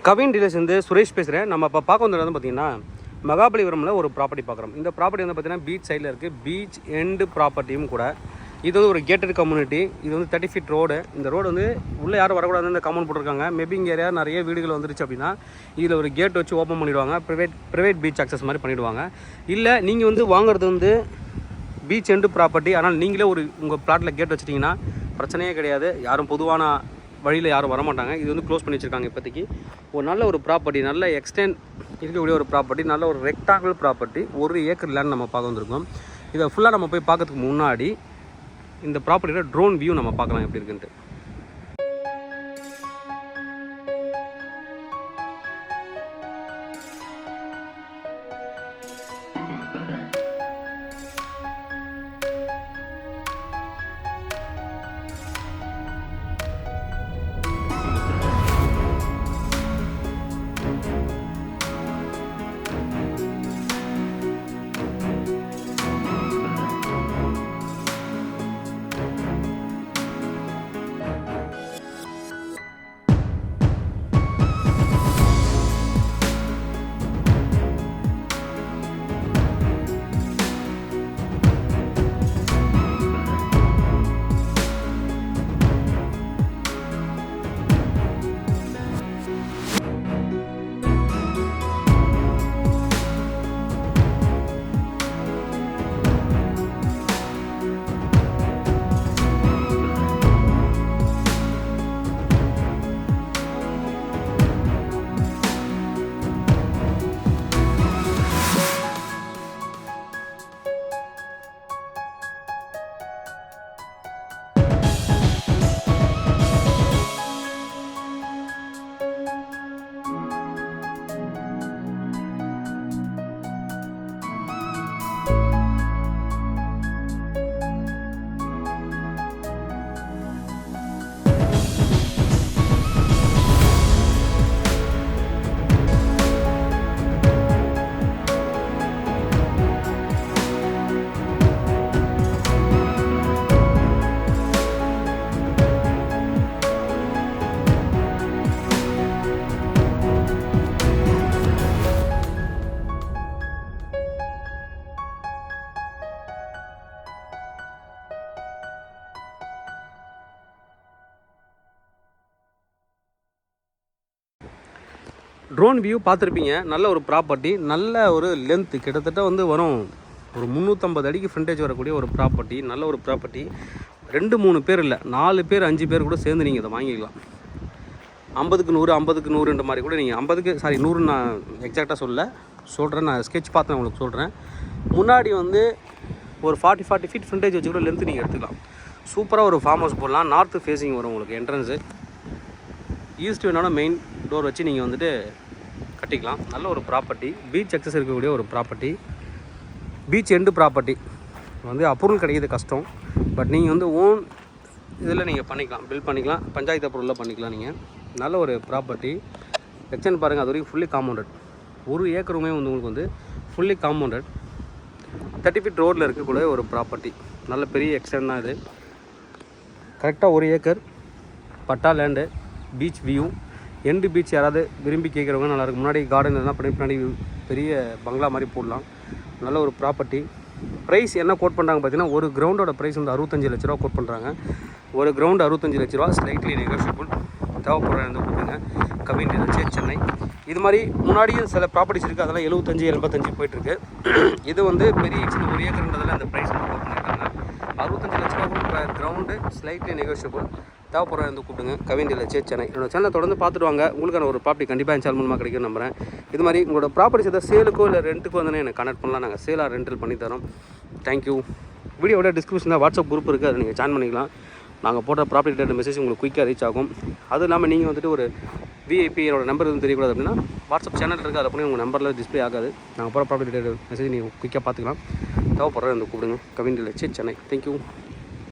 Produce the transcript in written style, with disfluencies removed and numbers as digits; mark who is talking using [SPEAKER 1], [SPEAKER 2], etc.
[SPEAKER 1] Kavin dealers வந்து சுரேஷ் பேசுகிறேன். நம்ம இப்போ பார்க்க வந்தது வந்து பார்த்திங்கன்னா மகாபலிபுரமில் ஒரு ப்ராப்பர்ட்டி பார்க்குறோம். இந்த ப்ராப்பர்ட்டி வந்து பார்த்திங்கன்னா பீச் சைடில் இருக்குது. பீச் எண்டு ப்ராப்பர்ட்டியும் கூட. இது வந்து ஒரு கேட்டட் கம்யூனிட்டி. இது வந்து 30 feet ரோடு. இந்த ரோடு வந்து உள்ளே யாரும் வரக்கூடாதுன்னு இந்த கமெண்ட் போட்டிருக்காங்க. மேபி இங்கே ஏரியா நிறைய வீடுகள் வந்துருச்சு அப்படின்னா இதில் ஒரு கேட் வச்சு ஓப்பன் பண்ணிவிடுவாங்க. ப்ரைவேட் பீச் அக்சஸ் மாதிரி பண்ணிவிடுவாங்க. இல்லை நீங்கள் வந்து வாங்குறது வந்து பீச் எண்டு ப்ராப்பர்ட்டி, ஆனால் நீங்களே ஒரு உங்கள் பிளாட்டில் கேட் வச்சிட்டிங்கன்னா பிரச்சனையே கிடையாது. யாரும் பொதுவான வழியில் யாரும் வரமாட்டாங்க. இது வந்து க்ளோஸ் பண்ணி வச்சுருக்காங்க. இப்போதைக்கு ஒரு நல்ல ஒரு ப்ராப்பர்ட்டி, நல்ல எக்ஸ்டெண்ட் இருக்கக்கூடிய ஒரு ப்ராப்பர்ட்டி, நல்ல ஒரு ரெக்டாங்கிள் ப்ராப்பர்ட்டி, 1 ஏக்கர் லேண்ட் நம்ம பார்க்க வந்திருக்கோம். இதை ஃபுல்லாக நம்ம போய் பார்க்கறதுக்கு முன்னாடி இந்த ப்ராப்பர்ட்டியோட ட்ரோன் வியூ நம்ம பார்க்கலாம் எப்படி இருக்குன்ட்டு. ட்ரோன் வியூ பார்த்துருப்பீங்க. நல்ல ஒரு ப்ராப்பர்ட்டி, நல்ல ஒரு லென்த்து, கிட்டத்தட்ட வந்து வரும் ஒரு 350 அடிக்கு ஃப்ரண்டேஜ் வரக்கூடிய ஒரு ப்ராப்பர்ட்டி. நல்ல ஒரு ப்ராப்பர்ட்டி. 2-3 பேர் இல்லை, 4 பேர் 5 பேர் கூட சேர்ந்து நீங்கள் இதை வாங்கிக்கலாம். 50க்கு 100, 50க்கு 100ன்ற மாதிரி கூட நீங்கள் 100 நான் எக்ஸாக்டாக சொல்கிறேன். நான் ஸ்கெட்ச் பார்த்து நான் உங்களுக்கு சொல்கிறேன். முன்னாடி வந்து ஒரு 40 feet ஃப்ரண்டேஜ் வச்சு கூட லென்த்து நீங்கள் எடுத்துக்கலாம். சூப்பராக ஒரு ஃபார்ம் ஹவுஸ் போடலாம். நார்த்து ஃபேஸிங் வரும் உங்களுக்கு என்ட்ரன்ஸு. ஈஸ்ட் வேணாலும் மெயின் டோர் வச்சு நீங்கள் வந்துட்டு கட்டிக்கலாம். நல்ல ஒரு ப்ராப்பர்ட்டி, பீச் அக்சஸ் இருக்கக்கூடிய ஒரு ப்ராப்பர்ட்டி, பீச் எண்டு ப்ராப்பர்ட்டி. வந்து அப்ரூவல் கிடைக்கிறது கஷ்டம். பட் நீங்கள் வந்து ஓன் இதில் நீங்கள் பண்ணிக்கலாம், பில்ட் பண்ணிக்கலாம், பஞ்சாயத்து அப்ரூவலில் பண்ணிக்கலாம். நீங்கள் நல்ல ஒரு ப்ராப்பர்ட்டி. செக்ஷன் பாருங்கள், அது வரைக்கும் ஃபுல்லி காம்பவுண்டட். 1 ஏக்கருமே வந்து உங்களுக்கு வந்து ஃபுல்லி காம்பவுண்டட். 30 feet ரோடில் இருக்கக்கூடிய ஒரு ப்ராப்பர்ட்டி. நல்ல பெரிய எக்ஸ்டெண்ட் தான் இது. கரெக்டாக 1 acre patta land, beach view, end beach. யாராவது விரும்பி கேட்குறவங்க நல்லாயிருக்கும். முன்னாடி கார்டன் எல்லாம் பண்ணி பின்னாடி பெரிய பங்களா மாதிரி போடலாம். நல்ல ஒரு ப்ராப்பர்ட்டி. ப்ரைஸ் என்ன கோட் பண்ணுறாங்க பார்த்தீங்கன்னா, ஒரு கிரவுண்டோட ப்ரைஸ் வந்து 65 லட்ச ரூபா கோட் பண்ணுறாங்க. ஒரு கிரவுண்டு 65 லட்ச ரூபா, ஸ்லைட்லி நெகோஷியபிள். தேவைப்படுற வந்து கொடுங்க. கவின் டீலர்ஸ் சென்னை. இது மாதிரி முன்னாடியும் சில ப்ராப்பர்ட்டிஸ் இருக்குது, அதெல்லாம் 75-85 போயிட்டுருக்கு. இது வந்து பெரிய 1 ஏக்கர்ன்றதில் அந்த ப்ரைஸ் வந்து கோட் பண்ணியிருக்காங்க. 65 லட்ச ரூபா கூட கிரவுண்டு, ஸ்லைட்லி நெகோஷியபிள். தேவைப்படுற வந்து கூப்பிடுங்க. கவின் டீலர்ஸ் சென்னை. என்னோட சேனலை தொடர்ந்து பார்த்துட்டு வாங்க. உங்களுக்கான ஒரு ப்ராப்பர்ட்டி கண்டிப்பாக என் சேனல் மூலமாக கிடைக்கும் நம்புறேன். இது மாதிரி உங்களோட ப்ராப்பர்ட்டிஸ் எதாவது சேலுக்கோ இல்லை ரெண்ட்டுக்கோ வந்து எனக்கு கனெக்ட் பண்ணலாம். நாங்கள் சேலாக ரெண்டல் பண்ணி தரோம். தேங்க்யூ. வீடியோட டிஸ்கிரிப்ஷனில் வாட்ஸ்அப் குரூப் இருக்குது, அதை நீங்கள் ஜாயின் பண்ணிக்கலாம். நாங்கள் போட்ட ப்ராப்பர்ட்டி ரிலேட்டட் மெசேஜ் உங்களுக்கு குயிக்காக ரீச் ஆகும். அதுவும் இல்லாமல் நீங்கள் வந்துட்டு ஒரு விஐபி என்னோட நம்பர் எதுவும் தெரியக்கூடாது அப்படின்னா வாட்ஸ்அப் சேனல் இருக்குது, அதை பண்ணி உங்கள் நம்பரில் டிஸ்பிளே ஆகாது. நாங்கள் போகிற ப்ராப்பர்ட்டி ரிலேட்டட் மெசேஜ் நீங்கள் குயிக்காக பார்த்துக்கலாம். தேவைப்படுற வந்து கூப்பிடுங்க. கவின் டீலர்ஸ் சென்னை. தேங்க்யூ.